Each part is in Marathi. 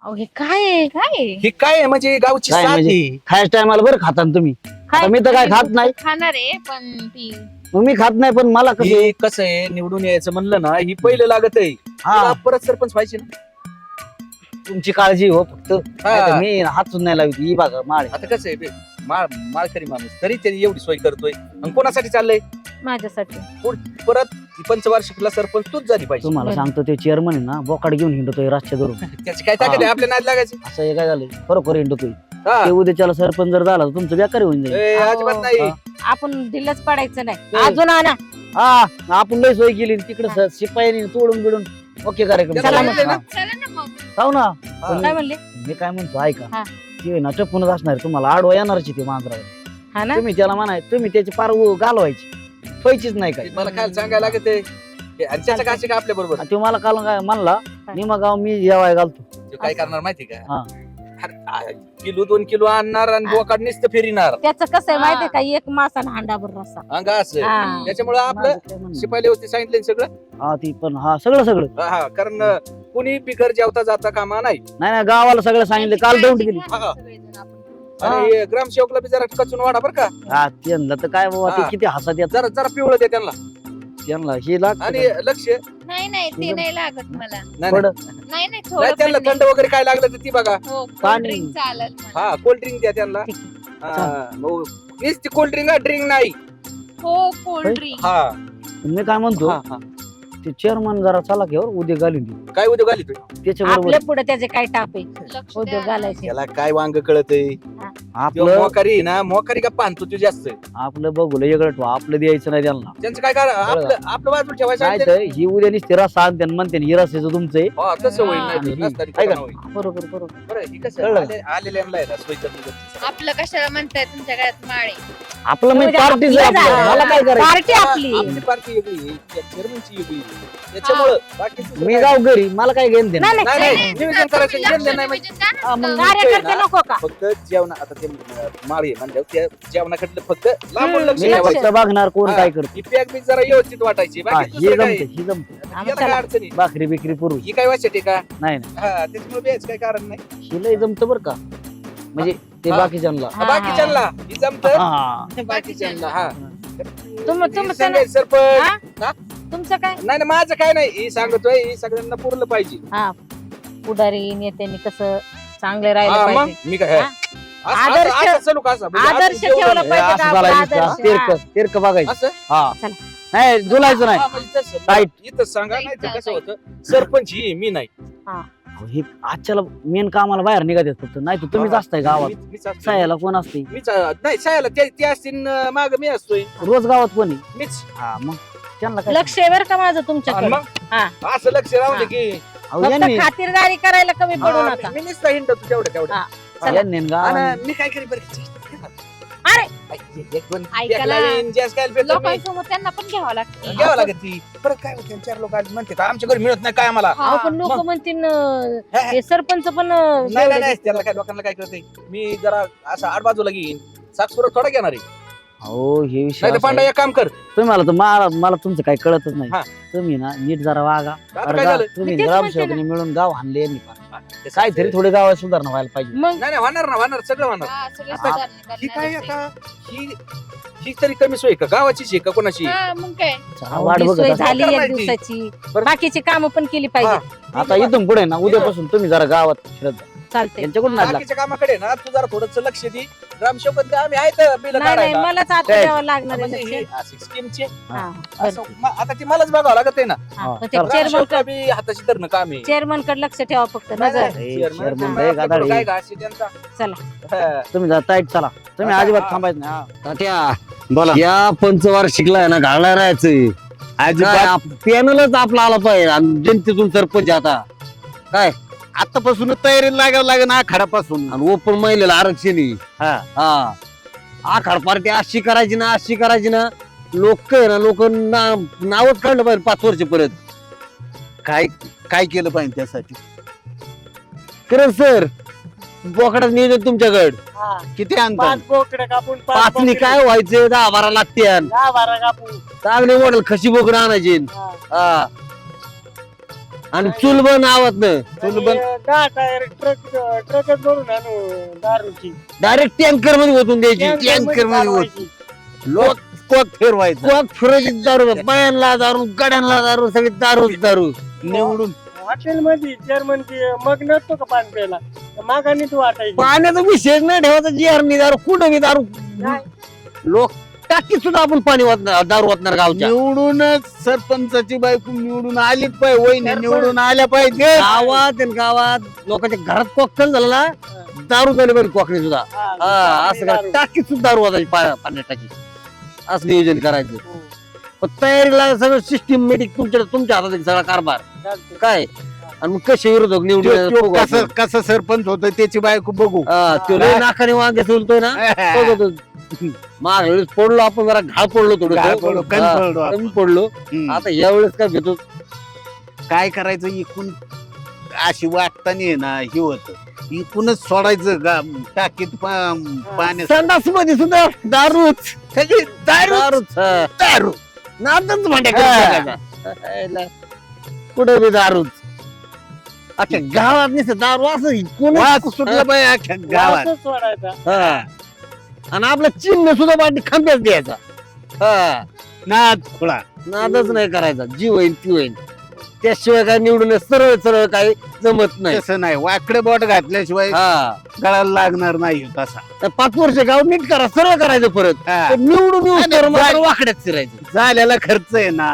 अहो हे काय आहे? हे काय आहे म्हणजे गावची काय साथ म्हणजे? आहे. खायच्या टायमाला बरं खाता ना तुम्ही. आता मी तर काय खात नाही. खाणार आहे पण ती मग मी खात नाही, पण मला कसं हे कसं आहे निवडून यायचं म्हणलं ना ही पहिलं लागत आहे. हा तुला परत सरपंच व्हायचे ना. तुमची काळजी हो फक्त. हा. नाहीतर मी हात नाही लावित ही बघा माळ. आता कसं आहे माळकरी माणूस तरी त्यांनी एवढी सोय करतोय आणि कोणासाठी चाललंय माझ्यासाठी. परत पंचवार्षिकला सरपंच तूच झाली पाहिजे. तुम्हाला बरं. सांगतो ते चेअरमन आहे ना बोकाड घेऊन हिंडतोय रातच्या धरून. त्याची काय ताकद आहे आपल्या नाद लागायची. असं हे काय झालंय खरोखर हिंडतोय. हा. ते उद्याच्याला सरपंच जर झाला तर तुमचं बेकार होऊन जाईल. ए, अजिबात नाही हा. आपण दिलंच पडायचं नाही. हो. अजून आणा. हा आपण लय सोय केली तिकडे शिपाई तोडून बिडून ओके कार्यक्रम त्याला केला. म्हणले ना. हा. चला ना मग. जाऊ ना. हा. काय म्हणले? मी काय म्हणतो ऐका हा. ते ना टपूनच असणार तुम्हाला आडवा येणारच ते मांजरावर. हा ना. तुम्ही त्याला म्हणाय तुम्ही त्याची पार घालवायची व्हायचीच नाही काय. मला काय सांगायला लागत आहे हे, आणि त्याचं काय का आपल्या बरोबर आणि तो मला काल काय म्हणला निमा गाव मी जेवाय घालतो. काय करणार माहिती का हा. किलो 2 किलो आणणार आणि बोकाड नुसतं फिरणार त्याचं कसं आहे माहितीये का? एक मासा आणि हांडाभर रस्सा. अंगा असं हा. त्याच्यामुळे आपलं माझं काय म्हणणं. शिपाई व्यवस्थित सांगितलं सगळं. हा ती पण हा सगळं सगळं हा, हा कारण कुणी बिगर जेवता जाता कामा नाही. नाही नाही गावाला सगळं सांगितलं काल दौंड गेली. हा. सगळेजण आपण. आणि हे ग्रामसेवकला बी जरा कचून वाढा बरं का. हा त्यांना तर काय बाबा ते हा. किती हसत येत जरा जरा पिवळं दे त्यांना त्यांना हे लागतं आणि का? लक्ष नाही नाही ते नाही लागत मला. नाही थोडं नाही नाही नाही, थोडं त्यांना पण नाही. थंड वगैरे काय लागलं तर ती बघा. हो, पाणी. cold drink चालेल मला. हा कोल्ड्रिंक द्या त्यांना. ठीक नुसती कोल्ड्रिंक ड्रिंक नाही. हो कोल्ड ड्रिंक. हा मी काय म्हणतो हा, हा. ते चेअरमन जरा चला की उद्या घालून देऊ काय उद्योग आली तू त्याच्या बरोबर आपल्या पुढे त्याचे काय टाप आहे उद्योग घालायचे. त्याला काय वांग कळत आपलं मोकारी आहे ना मोकारी का पाहतो तू जास्त आपलं बघू वेगळं ठेवा आपलं द्यायचं नाही त्यांना. त्यांचं काय करा आपलं आपलं बाजूला ठेवायचं काय आणि तर ही उद्या निसते रस्ता आणते म्हणते ही रस्त्याचं तुमचं आहे. हा, तसं होईल नाही आणि तर ही- नसताना ऐका. कोणा होईल. बरोबर बरोबर. बरं हे कसं कळलं. आलेल्यांना आहे ना सोय करून देतो. आपलं कशाला म्हणताय तुमच्या गळ्यात माळे? आपलं म्हणजे उद्या पार्टीच आपलं झालं. मला काय करायचं पार्टी आपली. आपली पार्टी वेगळी आहे, त्या चेअरमनची वेगळी आहे. त्याच्यामुळं बाकीचं मी काय- जाऊ घरी मला काय घेऊन देणार. नाही नाही नाही नाही नियोजन करायचं घेणं नाही म्हणजे हा, मग मी कार्यकर्ते काय ना, नको का? फक्त जेवणा आता ते माळी म्हणल्यावर त्या जेवणाकडलं फक्त लांबून लक्ष मी लक्ष- ठेवायचं. फक्त बघणार कोण हा. काय करतो. ही पॅक बी जरा व्यवस्थित वाटायची हा बाकी हे दुसरं काय जमत ही जमत याला काय अडचणी भाकरी बिकरी पुरू ही काय वाचते का नाही नाही हा त्याच्यामुळे बेच काय कारण नाही हे लय जमत बर का म्हणजे ते हा. बाकीच्यांना हा, बाकीच्यांना ही जमत हा. बाकीच्यांना हा तुमचं सांगायचं सरपंच हा? तुमचं काय? नाही नाही, माझं काय नाही ही सांगतोय ही सगळ्यांना पुरलं पाहिजे हा पुढारी नेत्यांनी कसं चांगले राहिले हा, मग पाहिजे. मी काय हा? असं- आदर्श- असं- असं चालू का असं? म्हणजे आदर्श असं जेवढं ठेवलं नाही. पाहिजे. असं आपला चालायचं आदर्श. तेरक बघायचं असं हा चला. नाही जुलायचं नाही हा, म्हणजे तसं. टाईट. इथं सांगा नाही तर कसं होतं सरपंच ही मी नाही हे आजच्याला मेन कामाला बाहेर निघायचं फक्त नाही तर तुम्हीच असताय गावात मीच असतोय. सायाला कोण असते मीच नाही सायाला ते असतील माग मी असतोय रोज गावात कोणी मीच हा मग त्यांना काय लक्ष आहे बरं का माझं आणि तुमच्याकडे. मग हा. असं लक्ष राहू दे हा. की अहो, फक्त यांनी खातिरदारी करायला कमी पडू हा, नका. मी नुसतं हिंडतो तेवढं तेवढं हा. चला. यांनी न गावात- आणि मी काय करीन बरं अरे! एक दोन ऐकायला जास्त काय पेपर मी लोकांसमोर त्यांना पण घ्यावं लागतं. घ्यावं लागत ती परत काय होते चार लोक आले म्हणते का आमच्या घरी मिळत नाही काय आम्हाला अहो पण लोक मग. म्हणतील हे, हे. हे सरपंच पण नाही नाही एवढं नाही त्याला काय लोकांना काय कळतंय मी जरा असं आठ बाजूला घेईन साक्षर थोडा घेणार आहे हो हे विषय नाही तर असा पांडा आहे. एक काम कर तुम्हाला तर मला तुमचं काही कळतच नाही हा. तुम्ही ना नीट जरा वागा आता अरे काय गा- झालं तुम्ही मी तेच ग्रामसेवकांनी मिळून गाव हाणले यांनी फार. काहीतरी थोडे गावात सुधारणा व्हायला पाहिजे मग नाही नाही होणार ना होणार सगळं होणार हा, सगळे आता सुधारणा ही काय करणारच आता ही ही तरी कमी सोय का गावाचीच आहे का कोणाची आहे. हा, मग काय चला, वाट एवढी बघत सोय असा. झाली काय एक माहिती? दिवसाची बरं. बाकीची कामं पण केली पाहिजे. आता इथून पुढे ना उद्यापासून तुम्ही जरा गावात फिरत जा. चालते. यांच्याकडून नाद लागतो. बाकीच्या कामाकडे ना तू जरा थोडस लक्ष दे ग्रामसेवक आम्ही आहेत बिल नाही नाही काढायला मलाच आता काय? द्यावं लागणार आहे म्हणजे लक्ष. ही अशी स्कीमची हा, असं बरं. आता ती मलाच बघावं लागत आहे ना हा, पण ते चला. चेअरमन ग्रामसेवक बी हाताशी धरणं काम आहे चेअरमन कडे लक्ष ठेवा फक्त नाही, नजर. नाही, हे chairman, chairman काय लय गाधाडी. काय घास आहे त्यांचा. चला. हा. तुम्ही जरा टाईट चला तुम्ही आता- अजिबात हा. थांबायचं नाही हा. तात्या बोला या पंचवार्षिकला आहे ना घालणार राहायचंय पॅनलच आपला आला पाहिजे आणि जनतेतून सरपंच आता काय आतापासून तयारी लागावं लागेल आखाडापासून. आणि ओपन महिलेला आरक्षण आहे. हा हा आखाड पार्टी अशी करायची ना अशी करायची ना लोक आहे ना लोक नावच काढलं पाहिजे 5 वर्ष परत काय काय केलं पाहिजे त्यासाठी? खरंच सर बोकडात नियोजन तुमच्याकडे हा. किती आणतात? 5 बोकडे कापून 5 पाचनी काय व्हायचं 10-12 लागते 10-12 कापून चांगले मॉडेल खशी बोकडं आणायचे हा. हा आणि चुलबन नावात चुलबन 10 टायर ट्रकच भरून आणू दारूची डायरेक्ट टँकर मध्ये ओतून द्यायची टँकर मध्ये चालवायची. लोक कोक फिरवायचं कोक फिरायची दारू बायांना दारू गड्यांना दारू सगळी दारूच दारू निवडून हॉटेलमध्ये चेअरमन मग नसतो का पाणी प्यायला मागाने तू वाटायची पाण्याचा विषय नाही ठेवायचा जिहारणी दारू कुठं बी दारू लोक टाकीत सुद्धा आपण पाणी दारू वाटणार गावच्या निवडूनच सरपंचाची बायको निवडून आलीच पाहिजे वहिनी निवडून आल्या पाहिजे गावात लोकांच्या घरात कॉकटेल झाला ना दारू झाली बरी कॉकरी सुद्धा हा असं का टाकीत सुद्धा दारू वाजायची पाण्यात टाकी असं नियोजन करायचं पण तयारीला सगळं सिस्टमॅटिक तुमच्या हातात आहे सगळा कारभार काय आणि मग कसे विरोधक निवडून कसं सरपंच होत त्याची बायको बघू तो लय नाकाने वांगे सोलतोय ना बघतो मागल्या वेळेस पडलो आपण जरा घाळ पडलो घाळ पडलो, कमी पडलो आपण. कमी पडलो हम्म. आता यावेळेस काय घेतो काय करायचं इकून अशी वाटताना आहे ना हे होत इकूनच सोडायचं टाकीत पाण्यात संडास मध्ये सुद्धा दारूच सगळी दारू दारूच हा. दारू नादच भांड्या कुठे बी दारूच अच्छा गावात नसतं दारू असं वास सुटला पाहिजे अख्ख्या गावात वासच सोडायचा हा. आणि आपलं चिन्ह सुद्धा बाटी खांब्याच द्यायचा हा नाद खुळा नादच नाही करायचा जी होईल ती होईल त्याशिवाय काय निवडून सरळ सरळ काही जमत नाही तसं नाही वाकडे बोट घातल्याशिवाय हा गळाला लागणार नाही तसा तर 5 वर्ष गाव नीट करा सरळ करायचं परत हा. पण निवडून येऊन नाही, तर मात्र नाही. वाकड्यात फिरायचं झालेला खर्च आहे ना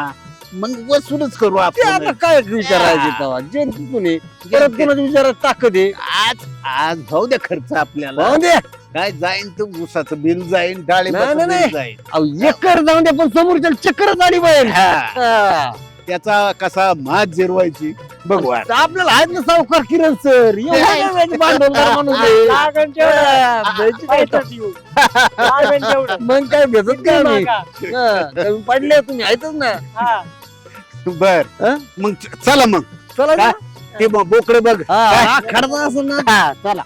मग वसूलच करू ते आपण आता काय विचारायचे तेव्हा जनतेतून परत कोणाच्या विचारात ताकद आहे आज आज भाऊ द्या खर्च आपल्याला जाऊन दे काय जाईन तर ऊसाचं बिल जाईन नाही, डाळिंबाचं नाही, बिल नाही. जाईन अहो, एकर जाऊन दे पण समोरच्या चक्करच आली पाहिजे हा. हा. त्याचा कसा मात जिरवायची बघू आता. आपल्याला आहेत ना सावकार किरण सर एवढं भांडवलदार माणूस आहे. लागण तेवढं हा, द्यायची काय तर. पैशात येऊ. लागण तेवढं. मग काय भेटत काय नाही मागा. हा, कमी पडले तुम्ही आहेतच ना हा. बर हा? मग चला मग चला काय? ते बोकडे बघ खडचा असं ना चला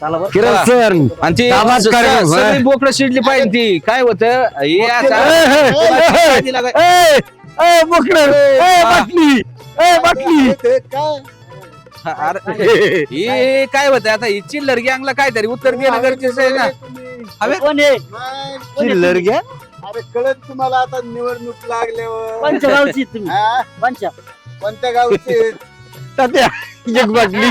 चला बरं. किरण सर आणि ती आवाज करा. सगळी बोकडं शिडली पाहिजे ती काय होतं हे असं- बाटली हा, अरे, हे काय होतं आता ही चिल्लर गँगला काहीतरी उत्तर देणं गरजेचं आहे ना हवे कोण आहे? चिल्लर घ्या अरे कळत तुम्हाला आता निवडणूक लागल्यावर कोणच्या गावची तुम्ही हा? कोणच्या कोणत्या गावचे तात्या एक बाटली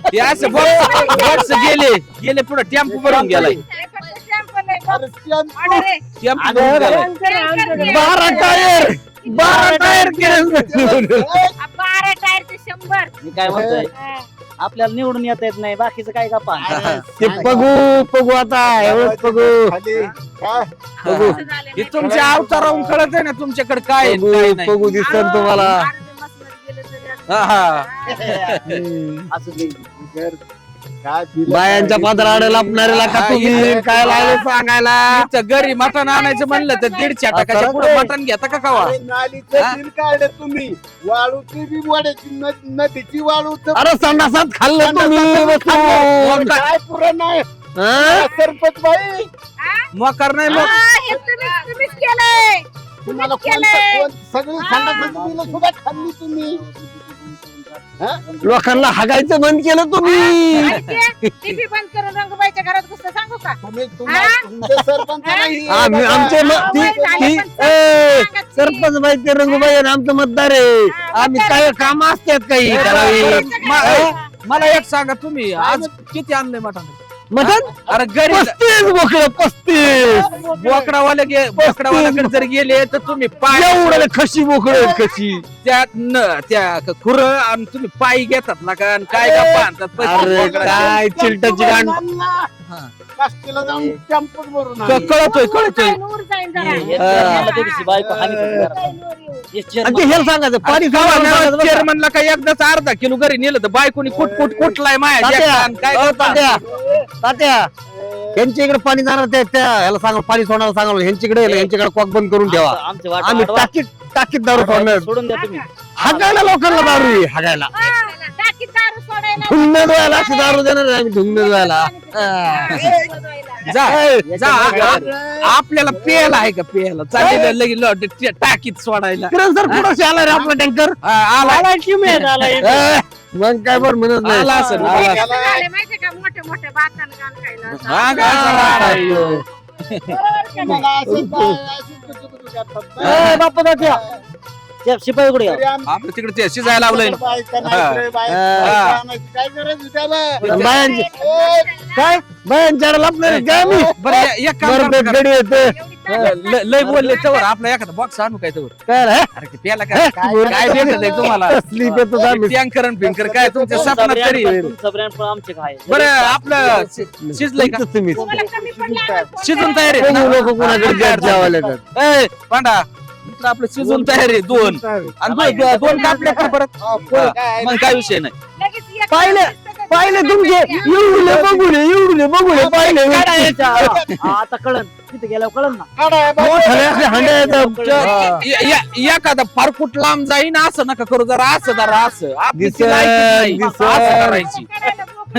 हे असं बॉक्स गेले पुढे टेम्पो भरून गेलाय अरे स्टॅम्प टेम्पो भरून गेलाय 12 टायर किरण सर. 12 टायरचे 100. मी काय म्हणतोय आपल्याला निवडून येता येत नाही बाकीचं काय का ते बघू आता एवढंच बघू खाली काय? बघू हे तुमच्या अवतारावरून कळत आहे ना तुमच्याकडे काय आहे, काय नाही. बघू दिसत तुम्हाला हा, हा. असं नाही. काय दिलं बायांच्या काय? पात्राला लपणाऱ्याला का तुम्ही काय लागले सांगायला इथं घरी मटण आणायचं म्हणलं तर 150 टाकाच्या पुढे मटण घेता का कावा अरे नालीचं हा? बिल काढलं तुम्ही वाळूची बी वड्याची नदीची वाळूच अरे संडासात खाल्लं तुम्ही बसून. काय पुरं नाही हा? सरपंच बाई मोकार नाही मग हे तुम्हीच केलंय. तुम्हाला केलंय. सगळी संडासाची बिलं सुद्धा खाल्ली तुम्ही लोकांना हागायचं बंद केलं तुम्ही आणि ते टीव्ही बंद करून रंगबाईच्या घरात घुसतं सांगू का? तुम्ही तुमच्या सरपंचाला ही आम्ही बघा. आमचे सरपंच बाई ते रंगूबाई आणि आमचं मतदार आहे आम्ही काय काम असतात काही करावी मला एक सांगा तुम्ही आज किती आणलंय मटण मटन अरे घरी 35 बोकडं 35 बोकडावाल्याकडे जर गेले तर तुम्ही पाय एवढं खशी बोकडं कशी त्या खुर आणि तुम्ही पायी घेतात ना का आणि काय का बांधतात अरे पैसे काय चिलटाची गांड काष्टीला जाऊन टेम्पोत भरून क- कळतोय काय नूर जाईन जरा. मला त्या दिवशी बायको हानी करते घरात. काय नूर येऊ. हे आणि chairman ते हे सांगायचं पाणी सांगायचं बरं का? चेअरमनला काय एकदाच अर्धा किलो घरी नेलं तर बायकोनी कुठलाय माया तात्या, जॅकला आणि काय अहो, करतात? तात्या ह्यांच्या इकडे पाणी जाणार त्या ह्याला सांगा पाणी सोडायला सांगा ह्यांच्याकडे कॉक बंद करून ठेवा आमचे वाट आम्ही टाकीत दारू सोडणार सोडून द्या तुम्ही हागायला लोकांना दारू आहे, हागायला टाकीत दारू सोडायला ढुंगण धुवायला अशी दारू देणार आहे आम्ही ढुंगण धुवायला जा जा आपल्याला पेयाला आहे का पेयाला चालेल लगेच टाकीत सोडायला किरण सर पुढे आला रे आपला टँकर आला की मेन आला मग काय बरं म्हणत नाही आला असेल आला असेल. माहितीये का मोठे मोठे बातान गाण खायला हा, गा- अय्यो. ए, बाप्पा दादा शिपाई कुठे आपलं तिकडे ते शिजायला लावलंय बायांची काय बायांच्या आपल्याला काय मी बरं एक काम बरं करा. गडी येते लय बोलले तवर आपला एखादा बॉक्स आणू काय तवर काय रे? अरे ते प्याला काय काय भेटलंय तुम्हाला कसली पेतो आम्ही. टँकर आणि फिंकर काय तुमच्या सपनात तरी आमचे काय बरं आपलं शिजलंय का तुम्ही तुम्हाला कमी पडला शिजून तयार आहे कोणी लोक कोणाकडे गॅस जेवायला येतात. ए, पांडा मित्र आपलं शिजून तयार आहे दोन आणि दोन कापले का परत हा, मग काय विषय नाही पाहिले तुमचे एवढे बघूले पाहिले आता कळन तिथे गेल्यावर कळन ना मोठ्याले हंड्या येतात. एखादा फार कुठ लांब जाईन असं नका करू जरा असं आपली ती दिसेल, लायकीच नाही. दिसेल. असं करायची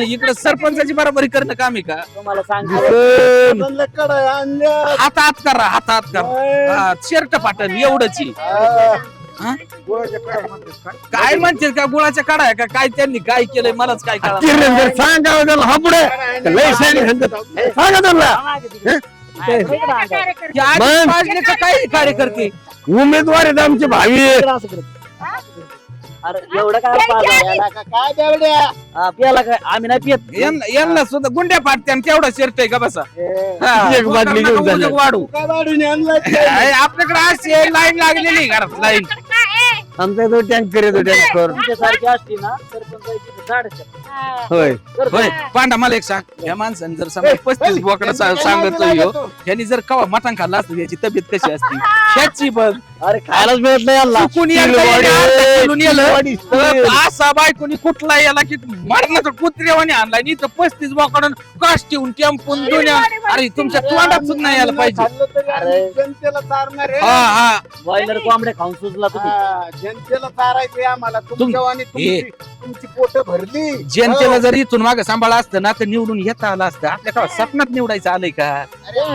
इकडे सरपंचाची बरोबरी करणं काम आहे का तुम्हाला सांग दिसेल. हातात करा शर्ट पाटन एवढंची हा? काय म्हणते का गुळाच्या काढा आहे का काय त्यांनी काय केलंय मलाच काय कळलं किरण जर सांगावं त्याला हा पुढे लय शाणी हंडत. सांगा त्यांना की आधी मग? पाजले का काय कार्यकर्ते उमेदवार आहेत आमचे भावी अरे एवढं काय प्याला काय आम्ही नाही पियत यांना सुद्धा गुंड्या पाडते आणि तेवढा शर्ट आहे का बसा हा, एक बाटली घेऊन उद्या झाली. वाढू आपल्याकडे अशी लाईन लागलेली घरात लाईन आमचा तो टँकर येतो टँकर तुमच्यासारखी असती ना सरपंचाची झाडाच्या होय होय पांडा मला एक सांग या माणसाने जर समजा 35 बोकडा सांगतो ह्यो त्यांनी जर कवा मटण खाल्ला असतं याची तब्येत कशी असती ह्याची बघ अरे खायलाच मिळत नाही याला. चुकून याला किलवाडी, याला चुकून याला. किलवाडी. तर असा बायकोनी कुठला याला की मरणाचा कुत्र्यावानी आणला आणि इथं 35 बोकडून कास ठेवून टेम्पून दुनिया अरे तुमच्या तोंडात सुद्धा यायला पाहिजे जनतेला चारणार हा हा बॉयलर कोंबड्या खाऊन सुजला तुम्ही जनतेला चारायचे आम्हाला तुमच्या आणि तुमची पोट भरली जनतेला जर इथून मागे सांभाळा असतं ना तर निवडून येता आलं असतं आपल्या गावात सपनात निवडायचं आलंय का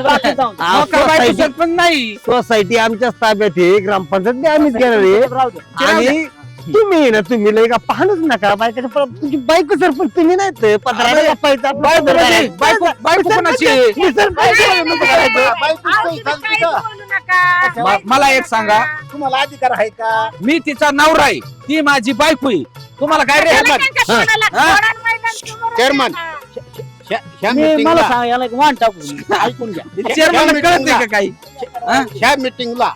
रात्री जाऊन नोकर बायको सरपंच नाही सोसायटी आमच्याच ताब्यात आहे ग्रामपंचायत बी आम्हीच घेणार आहे राहू दे आणि तुम्ही ना तुम्ही लय का पाहणच नका बायकाच्या तुमची बायको सरपंच तुम्ही नाही पत्राला गप्पायचं आपलं बायको पत्र म्हणजे आहे. बायको कोणाची आहे? मी सरपंच आहे, मग काय करायचं? मला एक सांगा तुम्हाला अधिकार आहे का मी तिचा नवरा आहे ती माझी बायको आहे तुम्हाला काय रे चेअरमन मी मला सांग याला एक वाण टाकून ऐकून घ्या चेअरमॅन कळत नाही का काही ह्या मीटिंगला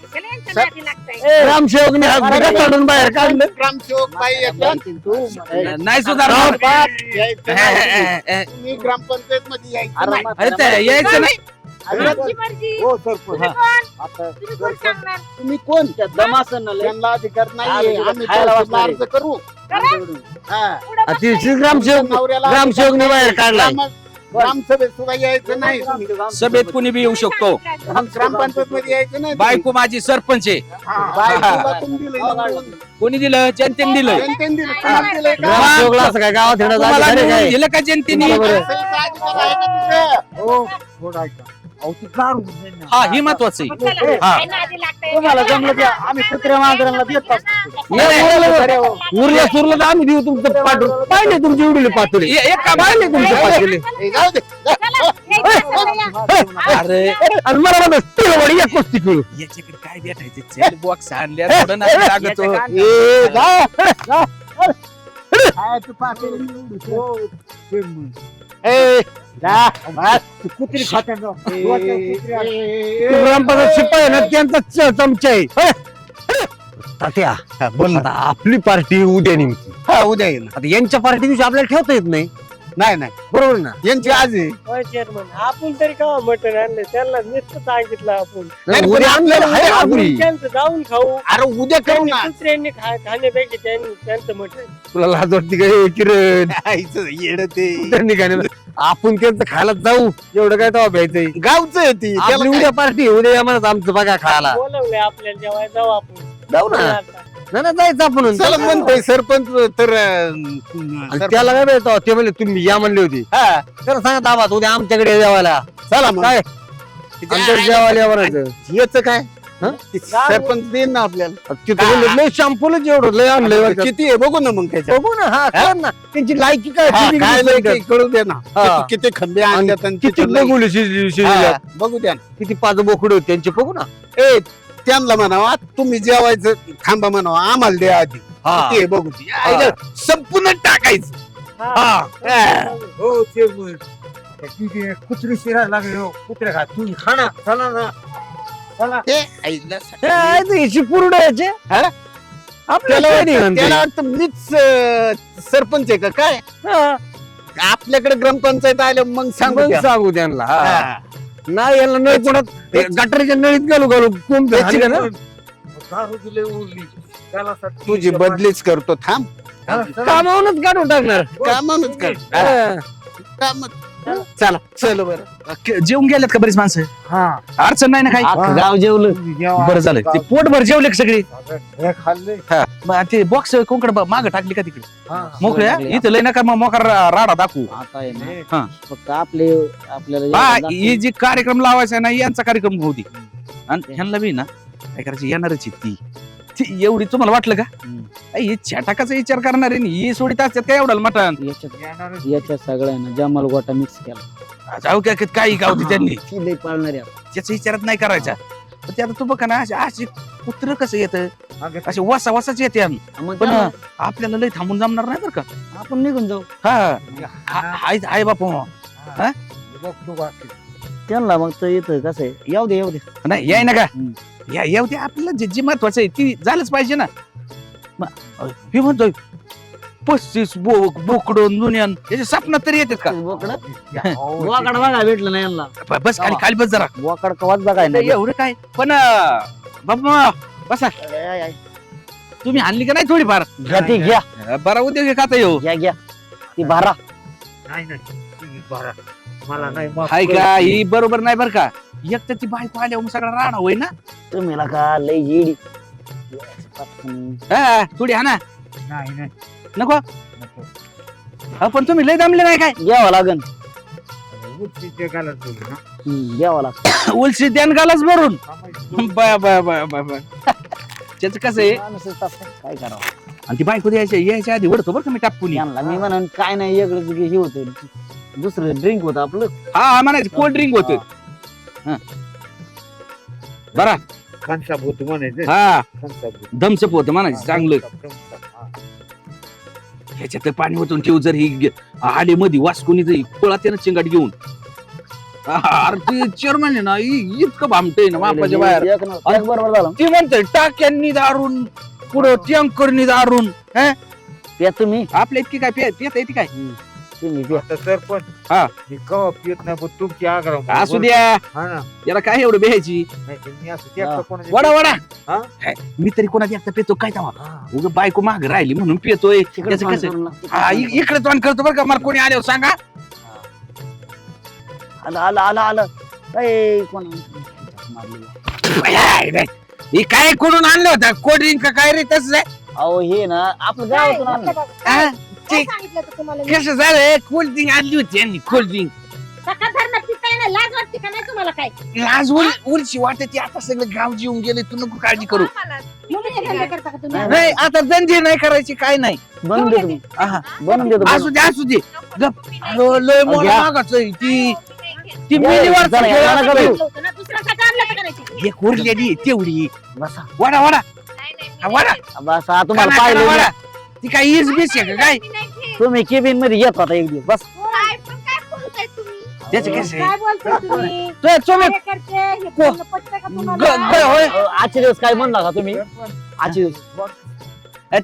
ग्रामसेवकने हात बिघा काढून बाहेर काढलं ग्रामसेवक बाई येतात. नाही सुधार यायचं नाही. तुम्ही ग्रामपंचायत मध्ये यायचं नाही. अरे ते यायचं नाही हो सरपंच तुम्ही कोण त्या दमासन त्यांना अधिकार नाही आज आम्ही खायला तहसीलला वाटणार अर्ज करू हा. अतिशय ग्रामसेवक नवऱ्याला ग्रामसेवकने बाहेर काढलाय ग्रामसभेत सुद्धा यायचं नाही सभेत कुणी बी येऊ शकतो ग्रामपंचायत मध्ये यायचं नाही बायको माझी सरपंच आहे बायकोला तुम्ही दिलंय ना. कोणी दिलं जनतेने दिलं जनतेने दिलं. तुम्हाला दिलंय का? ग्रामसेवकला असं काय गावात येण्याचा तुम्हाला अधिकार आहे निवडून काय? दिलं का जनतेने तहसीलचा अधिकार आहे का तुझं? हा ही महत्वाचं आहे तुम्हाला जमलं द्या आम्ही कुत्र्या मांजरांना देत असतो उरलं सुरलं तर आम्ही देऊ तुमचं पाठवून पाहिले तुमची एवढी पातळी एक का पाहिले तुमचे पातळी ए, जाऊ दे. अरे आणि मला म्हणत तिळवडी एक कुस्ती खेळू याच्याकडे काय भेटायचे चल बॉक्स आणल्या थोडं नाही लागतो ए, जा. खायचं पातेलं निवडू. ए, जा. कुत्री खात्या तू ग्रामपंचायत शिपाई आहे ना त्यांचा चमचा आहे होय? तात्या हा, बोल ना. आता आपली पार्टी उद्या नेमकी हा, उद्या येईल आता यांच्या पार्टी दिवशी आपल्याला ठेवता येत नाही नाही नाही बरोबर ना यांची आज आहे चेअरमन आपण तरी का मटण आणलं त्यांना नुसतं सांगितलं आपण नाही, पण उद्या आपल्याला आहे आपण आपली. त्यांचं जाऊन खाऊ अरे उद्या करू ना दुसऱ्यांनी खाण्यापेक्षा त्यांचं मटण तुला लाज वाटते काय किरण खायचं येड ते त्यांनी काय नाही. आपण त्यांचं खायला जाऊ एवढं काय तेव्हा प्यायचंय गावचं आहे ती त्याला आपली काय- उद्या पार्टी उद्या या म्हणत आमचं बघा खायला बोलवलंय आपल्याला जेव्हा जाऊ आपण जाऊ ना नाही जायचं आपण चला म्हणतोय सरपंच तर आणि त्याला काय भेटतो ते म्हणले तुम्ही या म्हणले होते हा, तर सांगा दाबा उद्या आमच्याकडे जेवायला चला मग. काय आमच्याकडे जेवायला या म्हणायचं याचं काय हा? ते सरपंच देईन ना आपल्याला तिथे म्हणले लय शॅम्पूलच एवढं लय आणलंय बरं का. किती आहे बघू ना मग त्याच्यात बघू ना हा कळ ना त्यांची लायकी काय हा, किती काय किती नाही ते कळू दे ना हा. किती खंबे आणल्यात आणि किती किती लई- बघू शिजली हा, बघू द्या ना. किती पाच बोकडे होते त्यांचे बघू ना ए त्यांना म्हणावा तुम्ही जेवायचं थांबा म्हणावा आम्हाला द्या आधी हा. ते बघू दे. आईला संपूर्ण टाकायचं हा. हो ते कुत्री शिरायला लागले हो कुत्र्या खा तुम्ही खाना चला ना चला ते आईला हे आहे ते हिची पूर्ण याचे हा? आपल्याला काय नाही म्हणते. त्याला वाटतं मीच सरपंच आहे का काय हा. आपल्याकडे ग्रामपंचायत आल्या मग सांगू मग द्या. सांगू त्यांना हा. हा. नाही याला नळ कोणात गटारीच्या नळीत घालू घालू कोंब त्याची हाणलं ना. दारू दिले उरली त्याला साठी- तुझी बदलीच करतो थांब चला, चला. कामावूनच काढून टाकणार कामानच कर हा. कामच चला चल बरं जेवून गेल्यात का बरीच माणसं हा अडचण नाही ना काही अख्खं गाव जेवलं तुम्ही जेवा. बरं झालं ते पोटभर जेवले का सगळे हे खाल्ले मग ते बॉक्स कोकड माग टाकली का तिकडे हा मोकळ्या इथं लय नका मग मोकार राडा दाखवू आता आहे हे. ना हा. फक्त आपल्याला हा जेवण ही जी कार्यक्रम लावायचा आहे ना यांचा कार्यक्रम होती आणि ह्यांना बी ना काय करायची येणारच आहे ती एवढी तुम्हाला वाटलं का हम्म. ही छटाकाचा विचार करणार आहे ही सोडीत असतात काय एवढं मटण याच्यात याच्यात सगळ्यांना जमाल गोटा मिक्स केला जाऊ काय काही गावती त्यांनी ती लई पाळणार आहे. त्याचा विचारच नाही करायचा पण ते आता तू बघा ना अशी कुत्र कसं येतं मागे असे वसा वसाच येते मग पण त्याला आपल्याला लय थांबून जमणार नाही बरं का आपण निघून जाऊ हा आहे बापू हा. बघतो बाकी. त्यांना मग तर येतं कसं आहे येऊ दे नाही याय ना का हम्म. या येऊ दे आपल्याला जे महत्वाचं आहे ती झालंच पाहिजे ना मी म्हणतोय 35 बोकडून दुनियान याच्या स्वप्नात तरी येतात का बोकड हो, बोकड बघा भेटलं नाही यांना बस खाली खाली बस जरा बोकड कवाच बघाय नाही एवढं काय पण बाबा बसा तुम्ही आणली का नाही थोडीफार घ्या ती घ्या बरा उद्योग खाता येऊ घ्या ती भारा नाही नाही तुम्ही भरा. मला नाही माफ हाय कर. का ही बरोबर नाही बर का एक तर ती बायको आल्यावर मग सगळा राडा होय ना तुम्ही का लई येडी हा, थोडी हा ना नाही नाही नको नको. हा, पण तुम्ही लय दमले नाही काय घ्यावं लागन उच्च जगाला तुम्ही ना. घ्यावं लागन उलशी द्यान गालाच भरून थांबायचं. बाय त्याच कसं आहे माणूसच तसं, काय करावं आणि ती बायको यायच्या आधी वडतो बरं का मी टापून त्यांना मी म्हणून काय नाही वेगळंच हे होतं दुसरं ड्रिंक होतं आपलं हा म्हणायचं कोल्ड ड्रिंक होत बरा खानसाब होतो म्हणायचं हा खानसाब होतो. दमसप होतं म्हणायचं चांगलं हा. ह्याच्यात पाणी ओतून ठेवू जर ही आले मध्ये वासकुनी कोळा त्यानं चिंगाट घेऊन अरे ते चेअरमॅन आहे ना इतकं भामटय ना मापाच्या बाहेर एक बरोबर झालं ती म्हणते टाक्यांनी दारून पुढं टँकरनी दारून प्या तुम्ही आपल्या इतकी काय पेता येते काय तुम्ही प्या आता सरपंच हा. मी कवा पित नाही पण तुमची आग्रह असू द्या हा ना याला काय एवढं बेहायची नाही तर मी असं एकटं कोणाच्या- वडा वडा हा? काय, मी तरी कोणाची एकटा पेतो काय तेव्हा हा. उगा बायको माग राहिली म्हणून पेतोय तिकडे त्याचं फोन कसं करून हा लागते. इकडे तोंड करतो बरं का मला कोणी आल्यावर सांगा आलं ए, कोण मारलेलं? हे काय कोणून आणलं होतं कोल्ड ड्रिंक का काय रे तसं आहे? अहो हे ना आपलं गावातून आणलं हा? काय सांगितलं होतं तुम्हाला मी? कसं झालं कोल्ड ड्रिंक आणली होती यांनी कोल्ड ड्रिंक सकाळ धरणं पिताय ना लाज वाटते का नाही तुम्हाला काय लाज उलशी वाटते आता सगळं गाव जीवन गेले तू नको काळजी करू मुलीचे धंदे करता का तुम्ही नाही आता धंदे नाही करायचे काय नाही बनवून देतो मी आहा. बनवून देतो असू दे असू दे गप अहो, लय मोठा घ्या. मागाचं आहे. ती घ्या, मिलीवर चला, या, नका करू. दुसऱ्यासाठी आणलं तर करायची एक उरलेली तेवढी बसा वडा वडा हा, वडा बस हा तुम्हाला खाना, पाहिलं खाना, ना. वडा. ती काय इज बीस आहे का काय तुम्ही केबिन मध्ये येत होता एक दिवस बस त्याचं कसं आहे काय बोलताय तुम्ही तुम्ही कार्यकर्ते, हे बोलणं पटतंय का तुम्हाला? होय आजचे दिवस काय म्हणला का तुम्ही आजचे दिवस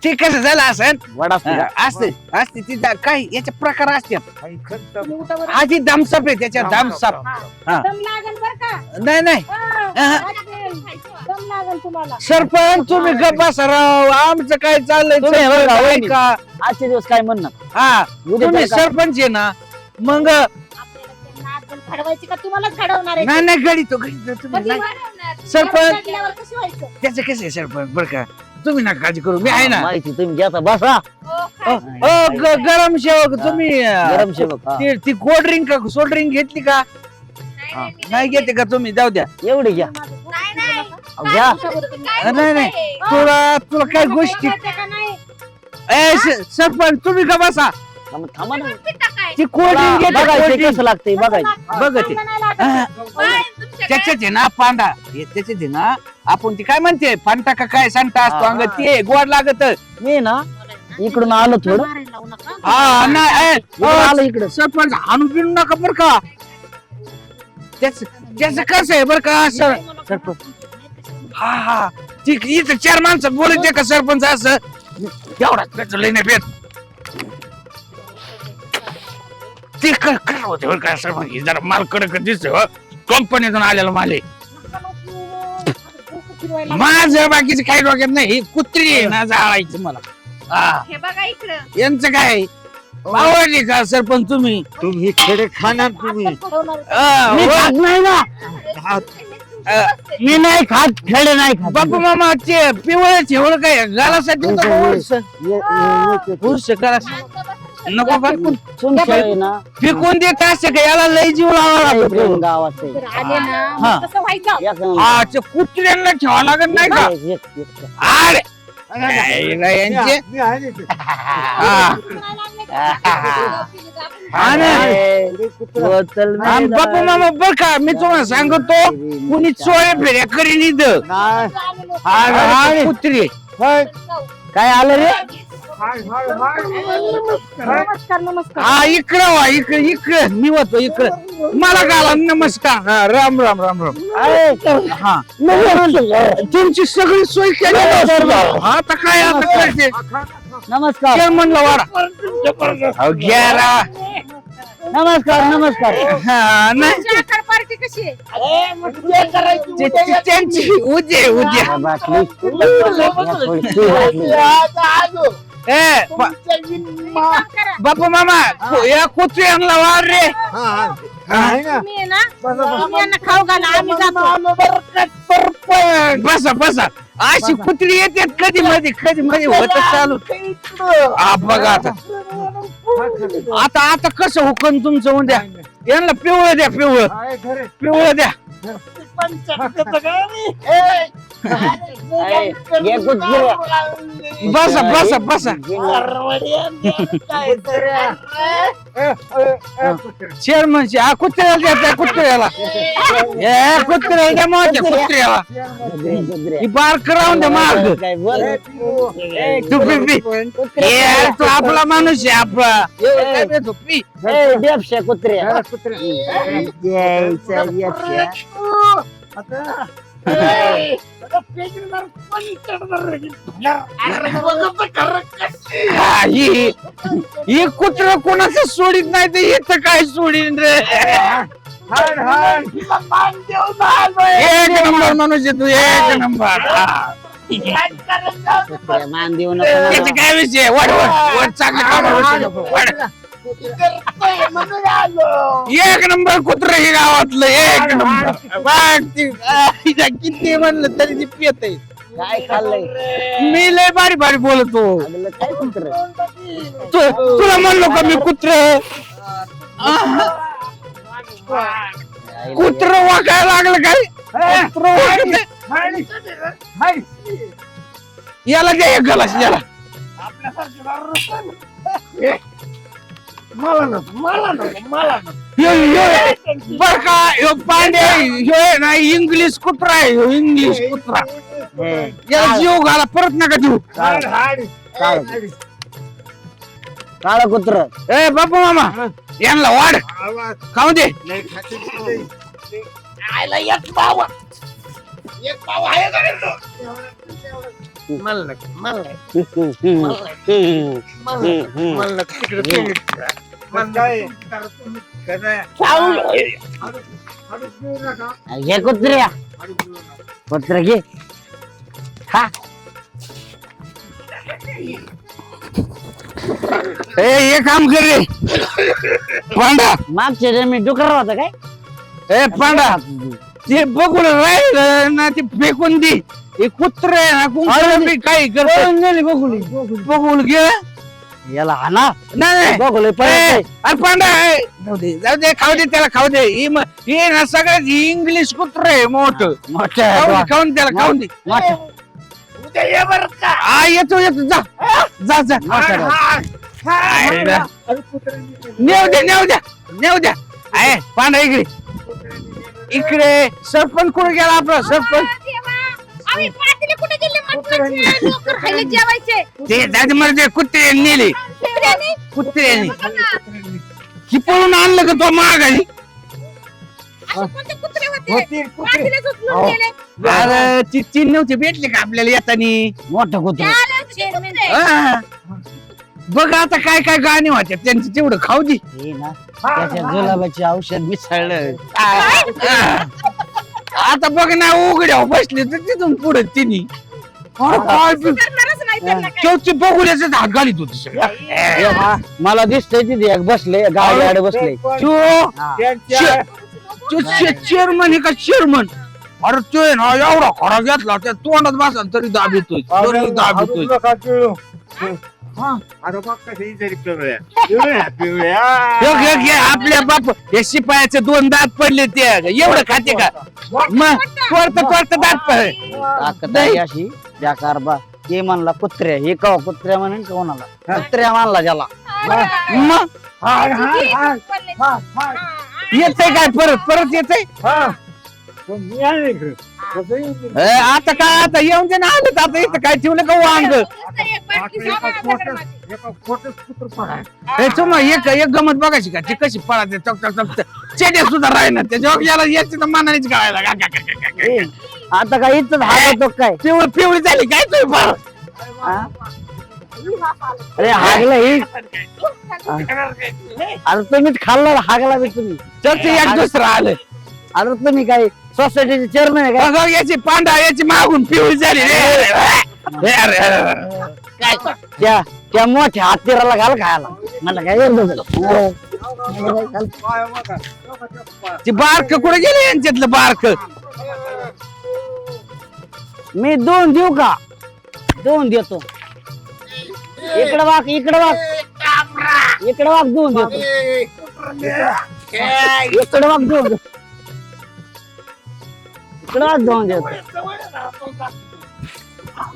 ते कसं झालं असं वडा असतो का? असते असते ती काय याचे प्रकार असतात काही खर्च तुम्ही उठा बरं. आधी दमसाप आहे त्याच्या दमसाप हा. दम लागेल बरं का नाही नाही हा, दम लागेल तुम्हाला सरपंच तुम्ही गप्प बसा राव आमचं काय चाललंय तुम्ही बरं का, काय वहिनी. का आजचे दिवस काय म्हणणार हा उद्या तुम्ही काय का? सरपंच आहे ना मग आपल्याला त्यांना अद्दल घडवायची का तुम्हालाच घडवणार आहे? नाही नाही गडी तो तुम्ही कधी नाही. घडवणार? सरपंच. घडवल्यावर कसं व्हायचं? त्याचं कसं आहे सरपंच बरं का तुम्ही नका काळजी करू मी आहे ना माहिती तुम्ही घेता बसा. गरम शेवक तुम्ही गरम सेवक हा. ती कोल्ड ड्रिंक का सोल्ड ड्रिंक घेतली का नाही घेते का तुम्ही जाऊ द्या एवढी घ्या नाही नाही अहो, घ्या. नाही नाही तुला काय गोष्टी सरपंच तुम्ही का बसा थांबा ना ती कोल्ड ड्रिंक घेते बघायचं cold drink. कसं लागतंय बघायचं. बघ ते त्याच्यात आहे ना पांडा त्याच्यात आहे ना आपण ती काय म्हणते फांटा का काय सांगता असतो अंग ते गोड लागत मी ना इकडून आलो थोडं हा नाही इकडून आलो इकडं. सरपंच हाणून पिणू नका बर का त्याच कसं आहे बर का सरपंच हा हा ती इथं 4 माणसं बोलायचे का सरपंच असं एवढा लई नाही पेट ते काय होते बरं का सरपंच हे जरा माल कडक दिसतोय कंपनीतून आलेला माल आहे माझं बाकीचं काही डोक्यात नाही ही कुत्री आहे ना जाळायचं मला हा हे बघा इकडं यांचं काय आवडली का सरपंच तुम्ही तुम्ही खेडे खाणार तुम्ही मी खात नाही ना मी नाही खात खेळे नाही खात बापू मामा ते पिवळे ठेवलं काय गालासाठी नको का तुमचं आहे ना पिकून देत असते का याला लय जीव लावा लागतो गावात आहे. आले ना हा. मग कसं व्हायचं एक नंबर. हा ते कुत्र्यांना ठेवा लागत नाही का एक. अरे यांचे मी आहे ते. हा हा ना. बोतल में आणि बापू मामा बर का मी तुम्हाला सांगतो कुणी चोऱ्या फेऱ्या करीन इथं नाही. हा कुत्री हाय, काय आलं रे हाय, हाय, हाय. नमस्कार नमस्कार हा इकडं वा इकडं मी होतो इकडं मला गाला नमस्कार हा राम राम राम राम हा तुमची सगळी सोय केली हा तर काय आता करते नमस्कार चेअरमनला वाडा घ्यारा नमस्कार हा नाही पार्टी कशी आहे त्यांची उद्या बाटली ए बापू मामा या कुत्र्यांना वाढ रे हा, हा. आहे ना तुम्ही आहे ना तुम्ही यांना खाऊ घाला आम्ही जातो बसा बसा अशी कुत्री येते कधी मध्ये होत चालू हा बघा आता आता आता कसं हुकन तुमचं उद्या यांना पिवळं द्या पिवळं आहे खरे. पिवळं द्या बसा बसा बसा चेअरमनची हा कुत्र्याला द्या त्या कुत्र्याला ए कुत्र्याला द्या माझ्या कुत्र्याला ही बार करावून द्या माग तू पी ए तू आपला माणूस आहे आपला काय देतो, पी डेपशे कुत्र्या हा, ही कुत्र कोणाचं सोडित नाही ते येतं काय सोडीन रे हाय, हाय. एक नंबर माणूस आहे तू एक नंबर हा. मान देऊ त्याचं नका काय विषय वाढ चांगलं काम वाढ एक नंबर कुत्र हे गावातलं एक नंबर बघ किती म्हणलं तरी ती पियत आहे काय खाल्लंय मी लय बारी बारी बोलतो लागलं काय कुत्र तुला म्हणलो का मी कुत्र कुत्र वाकायला लागलं काय कुत्र वाकतंय. हाय. याला द्या एक गलास याला बर का ह्यो पांडे ह्यो आहे ना इंग्लिश कुत्रा आहे ह्यो इंग्लिश कुत्रा याला जीव घाला परत नका देऊ हाय, हाय. काळ कुत्र ए बापू मामा यांना वाढ आवाज खाऊ दे नाही खाते ते. मग काय? कसं आहे? अडून पिऊ नका. घे कुत्र्या अडून पिऊ नका. कुत्र घे खा ए हे काम कर रे पांडा मागच्या रे मी डुकर होता काय ए पांडा ते बघून राहील ना ते फेकून दे हे कुत्र आहे ना कुंकू मी काही करतो बघून घे याला हाना नाही बघू अरे पांडा आहे. जाऊ दे खाऊ दे त्याला खाऊ दे ही ना सगळ्यात इंग्लिश कुत्र आहे मोठं खाऊन दे त्याला खाऊन दे उद्या ये बरं का हा येतो जा जा जा नेऊ द्या आहे पांडा इकडे इकडे सरपंच कुठे गेला आपला सरपंच आम्ही पाटील कुठे गेले म्हटलं लोकं राहिले जेवायचे ते दादी मला कुत्रे नेले कुत्र्याने? कुत्र्याने बघा ना, की पळून आणलं का तो माघारी असे कोणते कुत्रे होते पाटीलच उचलून गेले अरे चिठ्ठी नव्हती भेटली का आपल्याला येतानी मोठं कुत्र त्यालाच कुत्रे. हा. बघ आता काय काय गाणी होत्या त्यांचं तेवढं खाऊ दे हे ना त्याच्या जुलाबाचे औषध मिसळलं आता बघ ना उघड्या बसले तर तिथून पुढे तिने करणारच नाही त्यांना काय. चौची बघून हात घालीत होती सगळं. हे बा, मला दिसतंय तिथे एक बसले गाडी बसले चेअरमन हे का चेअरमन अरे तो आहे ना एवढा खरा घेतला त्या तोंडात बसा तरी दाब येतोय तरी दाब येतोय आता बघ कशी जरी पिवळ्या हे आपल्या बाप हे शिपायाचे 2 दात पडले ते एवढं खाते का मग तोडत दात पडले ताकद आहे अशी त्या कारबा ते म्हणला कुत्र्या हे कवा कुत्र्या म्हणून कोणाला कुत्र्या मानला ज्याला मग येतंय काय परत येतंय आता काय आता येऊन दे ना आलं आता इथं काय ठेवलं का वांग एक गमत बघायची का ती कशी पळाते चक चक चक चेड्या सुद्धा राहीना त्याच्या याला याची तर मानानेच कळायला आता काय इथं हागतो काय पिवळी झाली काय तुम्ही फार अरे हागला ही अरे तुम्हीच खाल्ला हागला बी तुम्ही तर ते एक दुसरं आलं अरे तुम्ही काय सोसायटीचे चेअरमन आहे काय बघा याची पांढरा याची मागून पिवळी झाली काय त्या मोठ्या हत्तीराला घाल खायला मला काय ते बारक कुठे गेले यांच्यातलं बारक मी 2 देऊ का 2 देतो इकडे वाग 2 देतो इकडे वाग 2 इकडं 2 देतो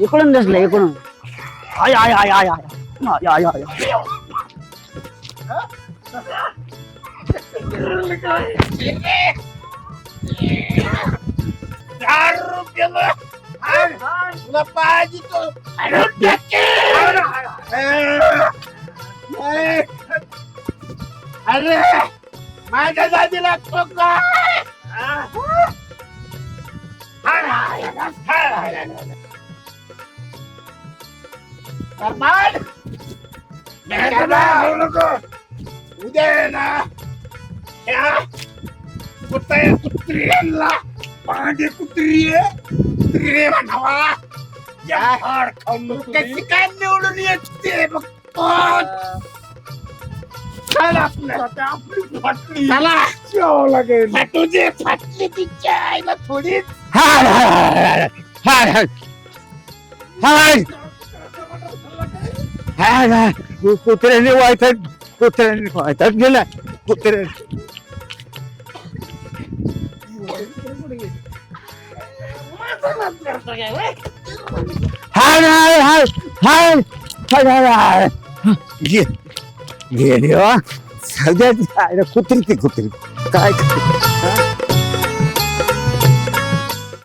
इकडून दिसलं इकडून I I I I I I I तुला पाहिजे तो अरे माझ्या दादी लागतो काय उद्या ना कुत्र्यांना पांडे कुत्री म्हणावा कशी काय निवडून येते तुझे फाटली तिच्या आईला थोडी कुत्र्याने वायतात गेला कुत्र्या घे देवा सध्या कुत्री ती कुत्री काय